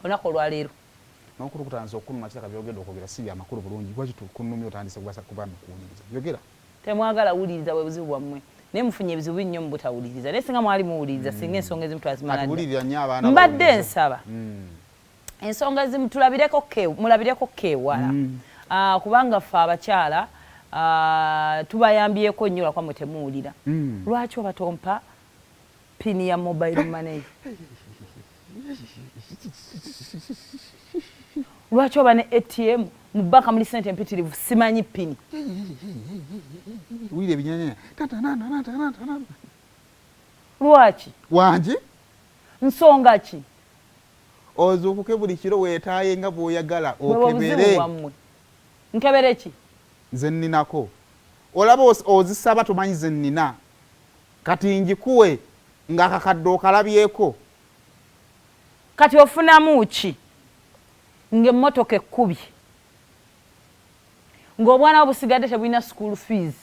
onako lwaleero nokulu kutanza okuluma kitaka byogenda okwogera si bya makulu bulungi lwaki tukunumya otandise kubasa kuba mukuwuliriza yogera temwagala wuliriza bwe buzibu bwammwe naye mufunye ebizibu nnyo mu butawuliriza naye singa mwali muwuliriza singa ensonga ezimu twazimala mbadde nsaba ensonga ezimu mulabireko keewala kubanga ffe abakyala tubayambyeko nnyo lwakwamwe temuwulira lwaki oba tompa pini ya mobile money lwaki oba ne ATM mu banka muli sente empitirivu simanyi pini wile binyanya lwaki wanji nsonga ki ozuukuke buli kiro weetaaye nga bw'oyagala okebere nkebere ki nze nninako olaba ozisaba tumanyi ze nnina kati njikuwe ng'akakadde okalabyeko kati ofunamu ki ng'emmotoka ekkubye ng'obwana bwo busigadde tebulina school fees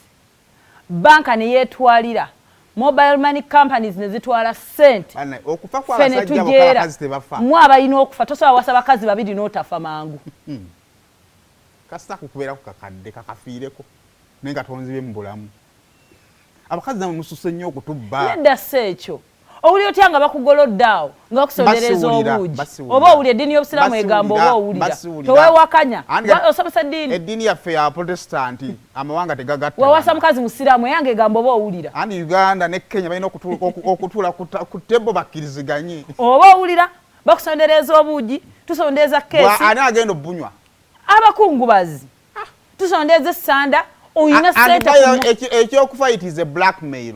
banka ne yeetwalira mobile money companies ne zitwala ssente okufa kw'abasajja bakazi tebafa mu abalina okufa tosobola wasa bakazi babiri n'otafa mangu kasita kukubeera ku kakadde kakafiireko naye nga tonzibe mu bulamu abakazi namwe mususe nnyo okutubba nedda si ekyo owuli otya nga bakugolodde awo nga bakusondereza obuugi oba owuli eddiini y'obusiraamu egamba oba owulira teweewakanya osomesa eddiini eddiini yaffe ya protestanti amawanga tegagatta wawasa mukazi musiraamu eyange egamba oba owulira ani Uganda ne Kenya balina okutuula ku tebo bakkiriziganye oba owulira bakusondereza obuugi tusondereza keesi ani agenda obunywa abakungubazi tusondereza essanda oyina sente ekyokufa it is a blackmail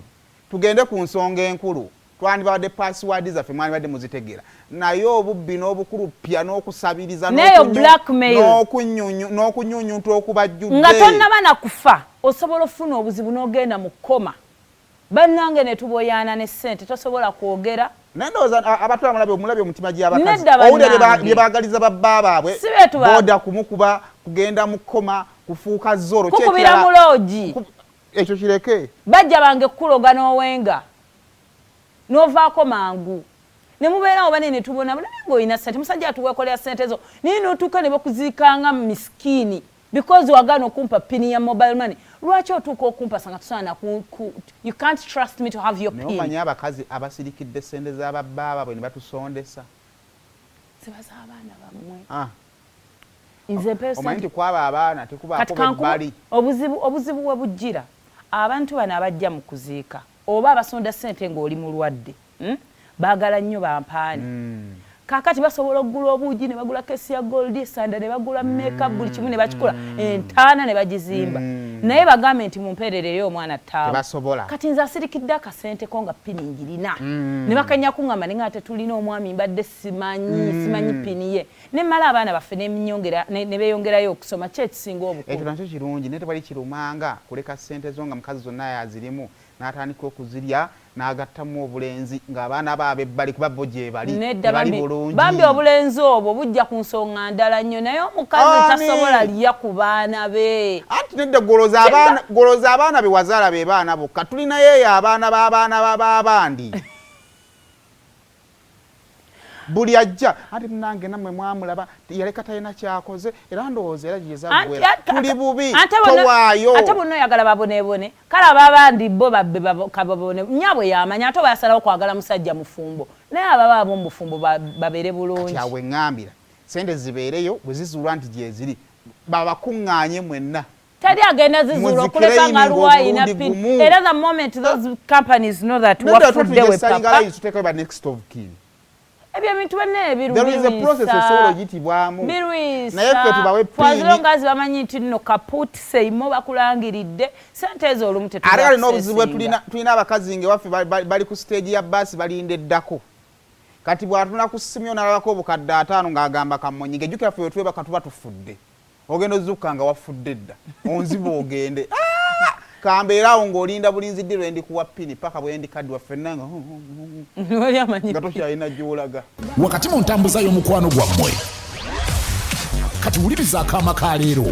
tugende ku nsonga enkulu twandibadde password zaffe mwandibadde muzitegera naye obubbi n'obukulupya n'okusabiriza n'okunyunyunta okubajjudde nga tonnaba na kufa osobola ofuna obuzibu n'ogenda mu kkoma bannange ne tuboyaana ne ssente tosobola kwogera naye ndowooza abatula mulabye omutima gy'abakazi owulira bye baagaliza babba baabwe boda kumukuba kugenda mu kkoma kufuuka zoro kukubira mu loogi ekyo kireke bajja bange kuloga n'owenga novaako mangu ne mubeerawo banene tubona bulabe ng'olina ssente musajja atuweekolera ssente zo naye n'otuuka ne bakuziikanga miskiini because wagaana okumpa pini ya mobile money lwaki otuuka okumpa sanga tusaana you can't trust me to have your pin omanyi abakazi abasirikidde ssente z'ababba baabwe ne batusondesa zibaza abaana bammwe nze omanyi nti kwaba abaana tekubaako bebbali obuzibu we bujjira abantu bano abajja mu kuziika oba abasonda ssente ng'oli mulwadde baagala nnyo bampaani kaakati basobola okugula obuugi ne bagula kesi ya gold esanda ne bagula makeup buli kimu ne bakikola entaana ne bagizimba naye bagambe nti mumpeererere omwana ttaawo kati nze asirikidde akasente ko nga pini njirina ne bakanya kuŋŋamba ne nga tetulina omwami mbadde simanyi pini ye ne mmala abaana baffe ne beeyongerayo okusoma ki ekisinga obukulu ekyo nakyo kirungi naye tewali kirumanga kuleka ssente zo nga mukazi zonna yazirimu n'atandika okuzirya n'agattamu obulenzi ng'abaana baabe bali kuba bo gye bali bulungi bambi obulenzi obwo bujja ku nsonga ndala nnyo naye omukazi tasobola lya ku baana be anti nedda goloza abaana be wazaala be baana bokka tulinayo eyo abaana b'abaana b'abandi buli ajja ati nange namwe mwamulaba yaleka talina kyakoze era ndowooza era gyezagwera tuli bubi towaayo ate bonna oyagala baboneebone kale ababandi bo babbe kababone nnyabwe yamanya ate oba yasalawo kwagala musajja mufumbo naye ababa ab'omufumbo babeere bulungi kati awe ŋŋambira sente zibeereyo bwe zizuulwa nti gyeziri babakuŋŋaanye mwenna tali agenda zizuula okuleka nga lwayina pin era the moment those companies know that wafuddewe papa next of kin ebyo ebintu benne ebiruyitibwamu naye ffe tubawe piniazilongazi bamanyi nti nno kaputi seimo bakulangiridde sente ezo olumu ate kale n'obuzibu bwe tulina abakazi ngewaffe bali ku siteegi ya baasi balindeddako kati bw'atuna ku ssimu n'alabako obukadde 5 ng'agamba kammonyi ng'ejjukira ffe wetwebaka tuba tufudde ogenda ozukka nga wafudde dda onziba ogende kambeerawo ng'olinda bulinzi ddi lwe ndikuwa pini paka bwe ndikaddi waffe nanga nga tokyalina gy'olaga wakati mu ntambuza y'omukwano gwammwe kati wuliriza akaama ka leero